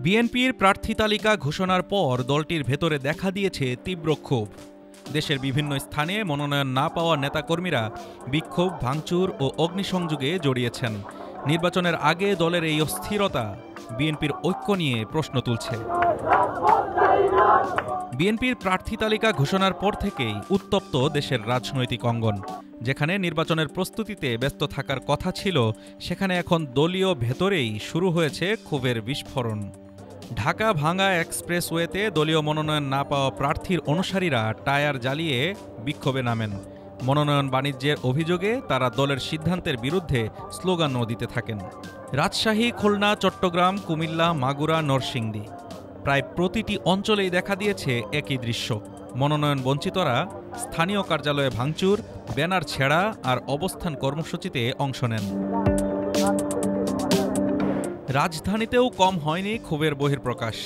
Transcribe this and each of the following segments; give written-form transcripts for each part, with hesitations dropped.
বিএনপির প্রার্থী তালিকা ঘোষণার পর দলটির ভেতরে দেখা দিয়েছে তীব্র ক্ষোভ। দেশের বিভিন্ন স্থানে মনোনয়ন না পাওয়া নেতাকর্মীরা বিক্ষোভ, ভাঙচুর ও অগ্নিসংযোগে জড়িয়েছেন। নির্বাচনের আগে দলের এই অস্থিরতা বিএনপির ঐক্য নিয়ে প্রশ্ন তুলছে। বিএনপির প্রার্থী তালিকা ঘোষণার পর থেকেই উত্তপ্ত দেশের রাজনৈতিক অঙ্গন। যেখানে নির্বাচনের প্রস্তুতিতে ব্যস্ত থাকার কথা ছিল, সেখানে এখন দলীয় ভেতরেই শুরু হয়েছে ক্ষোভের বিস্ফোরণ। ঢাকা ভাঙ্গা এক্সপ্রেসওয়েতে দলীয় মনোনয়ন না পাওয়া প্রার্থীর অনুসারীরা টায়ার জ্বালিয়ে বিক্ষোভে নামেন। মনোনয়ন বাণিজ্যের অভিযোগে তারা দলের সিদ্ধান্তের বিরুদ্ধে স্লোগানও দিতে থাকেন। রাজশাহী, খুলনা, চট্টগ্রাম, কুমিল্লা, মাগুরা, নরসিংদী প্রায় প্রতিটি অঞ্চলেই দেখা দিয়েছে একই দৃশ্য। মনোনয়ন বঞ্চিতরা স্থানীয় কার্যালয়ে ভাঙচুর, ব্যানার ছেঁড়া আর অবস্থান কর্মসূচিতে অংশ নেন। রাজধানীতেও কম হয়নি ক্ষোভের বহিঃপ্রকাশ।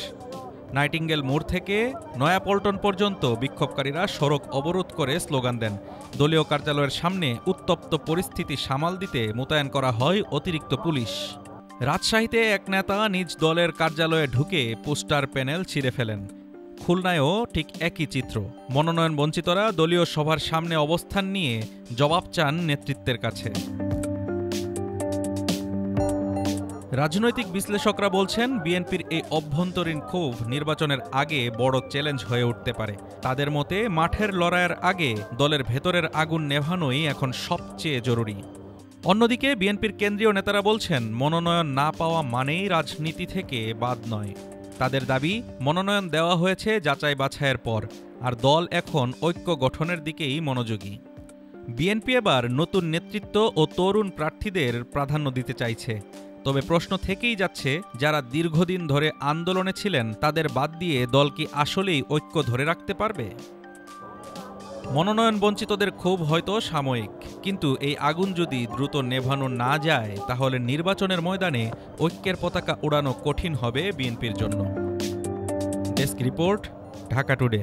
নাইটিঙ্গেল মোড় থেকে নয়াপল্টন পর্যন্ত বিক্ষোভকারীরা সড়ক অবরোধ করে স্লোগান দেন। দলীয় কার্যালয়ের সামনে উত্তপ্ত পরিস্থিতি সামাল দিতে মোতায়েন করা হয় অতিরিক্ত পুলিশ। রাজশাহীতে এক নেতা নিজ দলের কার্যালয়ে ঢুকে পোস্টার প্যানেল ছিঁড়ে ফেলেন। খুলনায়ও ঠিক একই চিত্র। মনোনয়ন বঞ্চিতরা দলীয় সভার সামনে অবস্থান নিয়ে জবাব চান নেতৃত্বের কাছে। রাজনৈতিক বিশ্লেষকরা বলছেন, বিএনপির এই অভ্যন্তরীণ ক্ষোভ নির্বাচনের আগে বড় চ্যালেঞ্জ হয়ে উঠতে পারে। তাদের মতে মাঠের লড়াইয়ের আগে দলের ভেতরের আগুন নেভানোই এখন সবচেয়ে জরুরি। অন্যদিকে বিএনপির কেন্দ্রীয় নেতারা বলছেন, মনোনয়ন না পাওয়া মানেই রাজনীতি থেকে বাদ নয়। তাদের দাবি, মনোনয়ন দেওয়া হয়েছে যাচাই বাছাইয়ের পর, আর দল এখন ঐক্য গঠনের দিকেই মনোযোগী। বিএনপি এবার নতুন নেতৃত্ব ও তরুণ প্রার্থীদের প্রাধান্য দিতে চাইছে। তবে প্রশ্ন থেকেই যাচ্ছে, যারা দীর্ঘদিন ধরে আন্দোলনে ছিলেন তাদের বাদ দিয়ে দল কি আসলেই ঐক্য ধরে রাখতে পারবে? মনোনয়ন বঞ্চিতদের ক্ষোভ হয়তো সাময়িক, কিন্তু এই আগুন যদি দ্রুত নেভানো না যায়, তাহলে নির্বাচনের ময়দানে ঐক্যের পতাকা উড়ানো কঠিন হবে বিএনপির জন্য। Desk report, Dhaka today.